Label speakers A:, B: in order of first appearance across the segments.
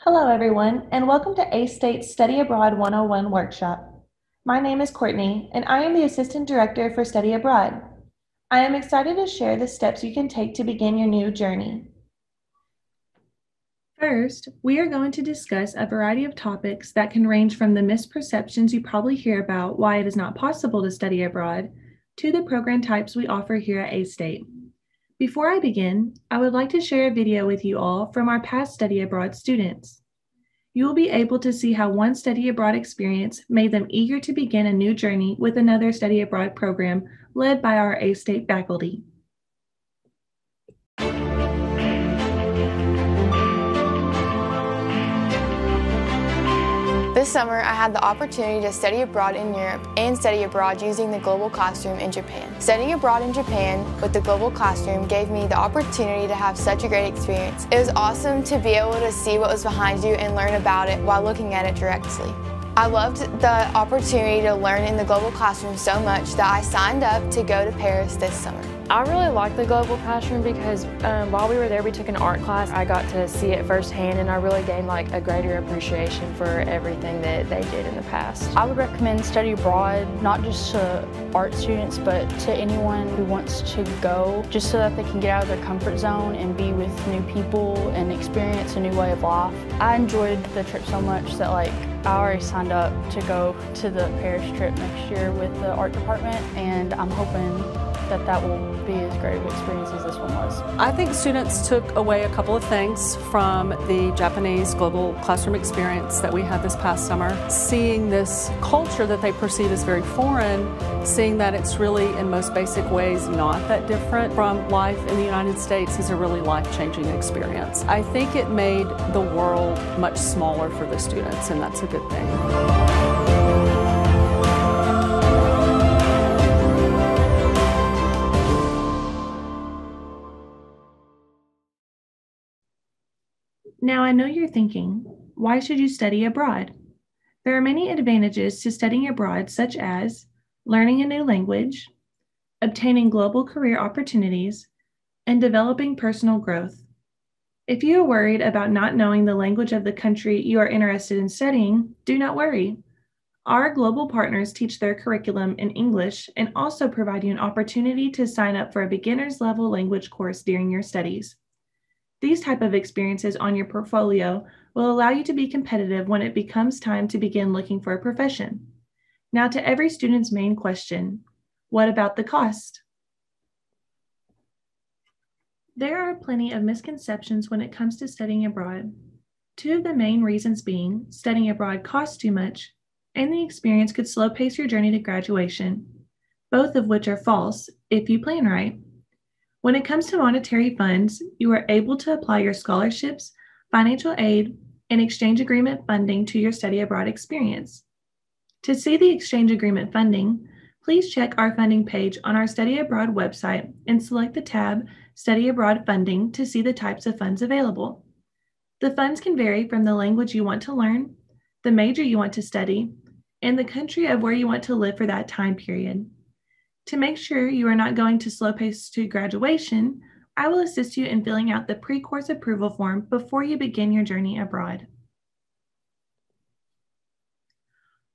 A: Hello, everyone, and welcome to A-State's Study Abroad 101 workshop. My name is Courtney, and I am the Assistant Director for Study Abroad. I am excited to share the steps you can take to begin your new journey. First, we are going to discuss a variety of topics that can range from the misperceptions you probably hear about why it is not possible to study abroad to the program types we offer here at A-State. Before I begin, I would like to share a video with you all from our past study abroad students. You will be able to see how one study abroad experience made them eager to begin a new journey with another study abroad program led by our A-State faculty.
B: This summer, I had the opportunity to study abroad in Europe and study abroad using the global classroom in Japan. Studying abroad in Japan with the global classroom gave me the opportunity to have such a great experience. It was awesome to be able to see what was behind you and learn about it while looking at it directly. I loved the opportunity to learn in the global classroom so much that I signed up to go to Paris this summer.
C: I really liked the global classroom because while we were there we took an art class. I got to see it firsthand and I really gained a greater appreciation for everything that they did in the past.
D: I would recommend study abroad not just to art students but to anyone who wants to go, just so that they can get out of their comfort zone and be with new people and experience a new way of life. I enjoyed the trip so much that I already signed up to go to the Paris trip next year with the art department, and I'm hoping that will be as great of an experience as this one was.
E: I think students took away a couple of things from the Japanese global classroom experience that we had this past summer. Seeing this culture that they perceive as very foreign, seeing that it's really in most basic ways not that different from life in the United States is a really life-changing experience. I think it made the world much smaller for the students, and that's a good thing.
A: Now, I know you're thinking, why should you study abroad? There are many advantages to studying abroad, such as learning a new language, obtaining global career opportunities, and developing personal growth. If you are worried about not knowing the language of the country you are interested in studying, do not worry. Our global partners teach their curriculum in English and also provide you an opportunity to sign up for a beginner's level language course during your studies. These type of experiences on your portfolio will allow you to be competitive when it becomes time to begin looking for a profession. Now to every student's main question, what about the cost? There are plenty of misconceptions when it comes to studying abroad. Two of the main reasons being studying abroad costs too much and the experience could slow pace your journey to graduation, both of which are false if you plan right. When it comes to monetary funds, you are able to apply your scholarships, financial aid, and exchange agreement funding to your study abroad experience. To see the exchange agreement funding, please check our funding page on our Study Abroad website and select the tab Study Abroad Funding to see the types of funds available. The funds can vary from the language you want to learn, the major you want to study, and the country of where you want to live for that time period. To make sure you are not going to slow pace to graduation, I will assist you in filling out the pre-course approval form before you begin your journey abroad.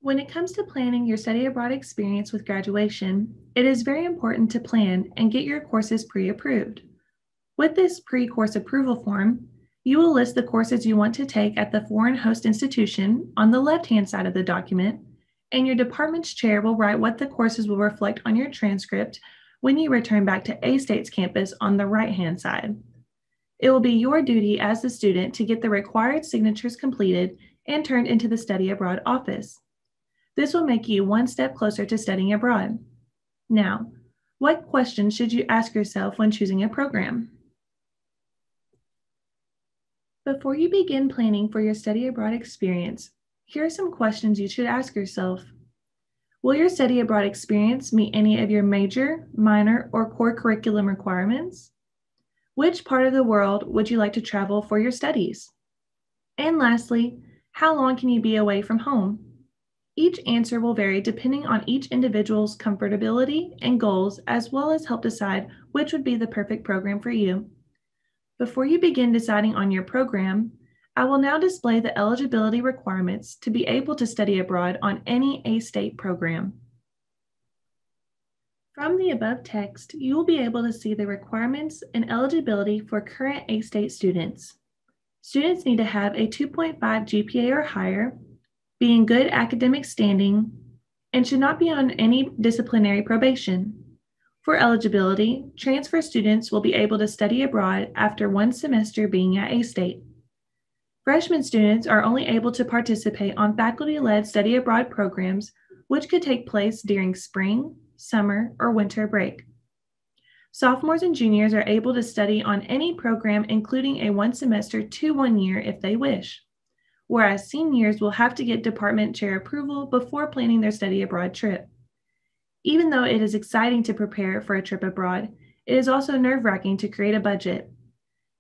A: When it comes to planning your study abroad experience with graduation, it is very important to plan and get your courses pre-approved. With this pre-course approval form, you will list the courses you want to take at the foreign host institution on the left-hand side of the document, and your department's chair will write what the courses will reflect on your transcript when you return back to A-State's campus on the right-hand side. It will be your duty as the student to get the required signatures completed and turned into the study abroad office. This will make you one step closer to studying abroad. Now, what questions should you ask yourself when choosing a program? Before you begin planning for your study abroad experience, here are some questions you should ask yourself. Will your study abroad experience meet any of your major, minor, or core curriculum requirements? Which part of the world would you like to travel for your studies? And lastly, how long can you be away from home? Each answer will vary depending on each individual's comfortability and goals, as well as help decide which would be the perfect program for you. Before you begin deciding on your program, I will now display the eligibility requirements to be able to study abroad on any A-State program. From the above text, you will be able to see the requirements and eligibility for current A-State students. Students need to have a 2.5 GPA or higher, be in good academic standing, and should not be on any disciplinary probation. For eligibility, transfer students will be able to study abroad after 1 semester being at A-State. Freshman students are only able to participate on faculty-led study abroad programs, which could take place during spring, summer, or winter break. Sophomores and juniors are able to study on any program, including a 1 semester to 1 year if they wish, whereas seniors will have to get department chair approval before planning their study abroad trip. Even though it is exciting to prepare for a trip abroad, it is also nerve-wracking to create a budget.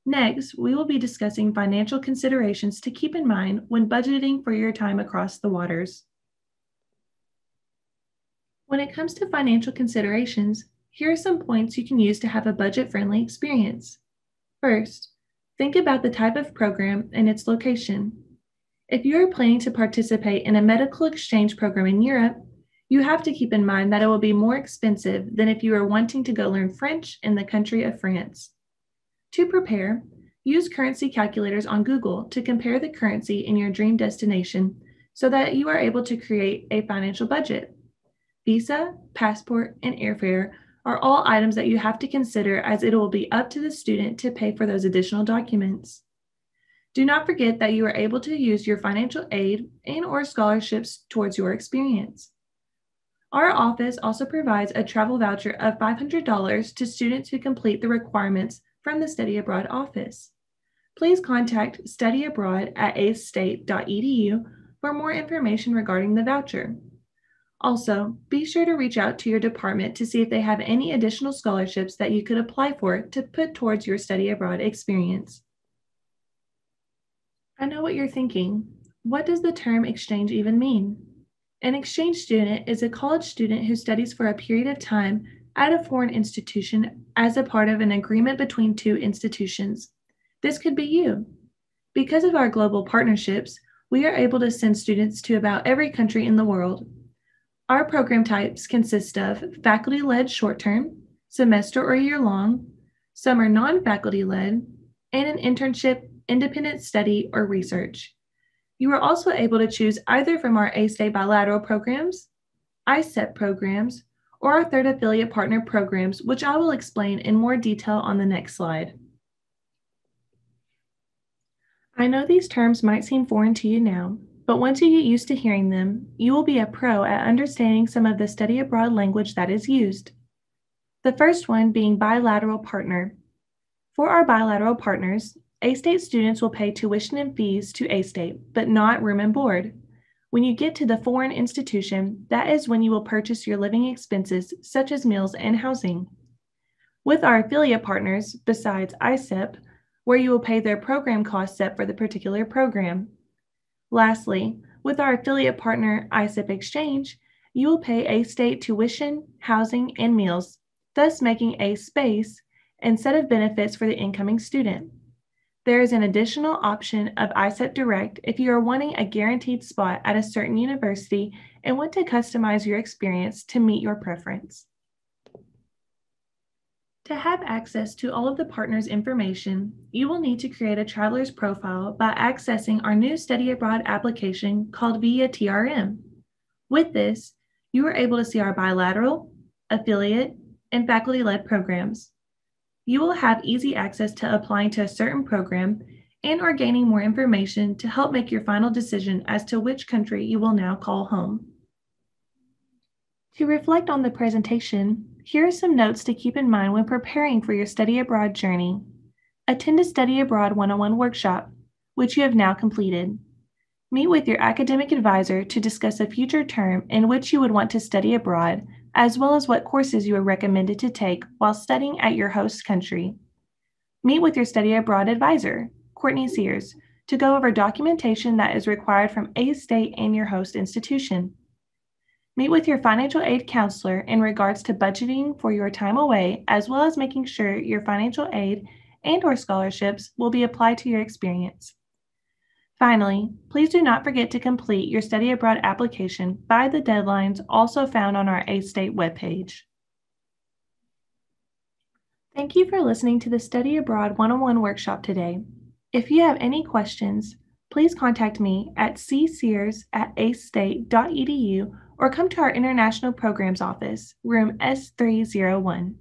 A: Next, we will be discussing financial considerations to keep in mind when budgeting for your time across the waters. When it comes to financial considerations, here are some points you can use to have a budget-friendly experience. First, think about the type of program and its location. If you are planning to participate in a medical exchange program in Europe, you have to keep in mind that it will be more expensive than if you are wanting to go learn French in the country of France. To prepare, use currency calculators on Google to compare the currency in your dream destination so that you are able to create a financial budget. Visa, passport, and airfare are all items that you have to consider, as it will be up to the student to pay for those additional documents. Do not forget that you are able to use your financial aid and/or scholarships towards your experience. Our office also provides a travel voucher of $500 to students who complete the requirements from the Study Abroad office. Please contact studyabroad@astate.edu for more information regarding the voucher. Also, be sure to reach out to your department to see if they have any additional scholarships that you could apply for to put towards your study abroad experience. I know what you're thinking. What does the term exchange even mean? An exchange student is a college student who studies for a period of time at a foreign institution as a part of an agreement between 2 institutions. This could be you. Because of our global partnerships, we are able to send students to about every country in the world. Our program types consist of faculty-led short-term, semester or year-long, summer non-faculty-led, and an internship, independent study, or research. You are also able to choose either from our A-State bilateral programs, ISEP programs, or our third affiliate partner programs, which I will explain in more detail on the next slide. I know these terms might seem foreign to you now, but once you get used to hearing them, you will be a pro at understanding some of the study abroad language that is used. The first one being bilateral partner. For our bilateral partners, A-State students will pay tuition and fees to A-State, but not room and board. When you get to the foreign institution, that is when you will purchase your living expenses, such as meals and housing. With our affiliate partners, besides ISEP, where you will pay their program costs set for the particular program. Lastly, with our affiliate partner, ISEP Exchange, you will pay A-State tuition, housing, and meals, thus making a space and set of benefits for the incoming student. There is an additional option of ISEP Direct if you are wanting a guaranteed spot at a certain university and want to customize your experience to meet your preference. To have access to all of the partners' information, you will need to create a traveler's profile by accessing our new Study Abroad application called Via TRM. With this, you are able to see our bilateral, affiliate, and faculty-led programs. You will have easy access to applying to a certain program and/or gaining more information to help make your final decision as to which country you will now call home. To reflect on the presentation, here are some notes to keep in mind when preparing for your study abroad journey. Attend a Study Abroad 101 workshop, which you have now completed. Meet with your academic advisor to discuss a future term in which you would want to study abroad, as well as what courses you are recommended to take while studying at your host country. Meet with your study abroad advisor, Courtney Sears, to go over documentation that is required from A-State and your host institution. Meet with your financial aid counselor in regards to budgeting for your time away, as well as making sure your financial aid and/or scholarships will be applied to your experience. Finally, please do not forget to complete your study abroad application by the deadlines also found on our A-State webpage. Thank you for listening to the Study Abroad 101 workshop today. If you have any questions, please contact me at csears@acestate.edu or come to our International Programs Office, room S301.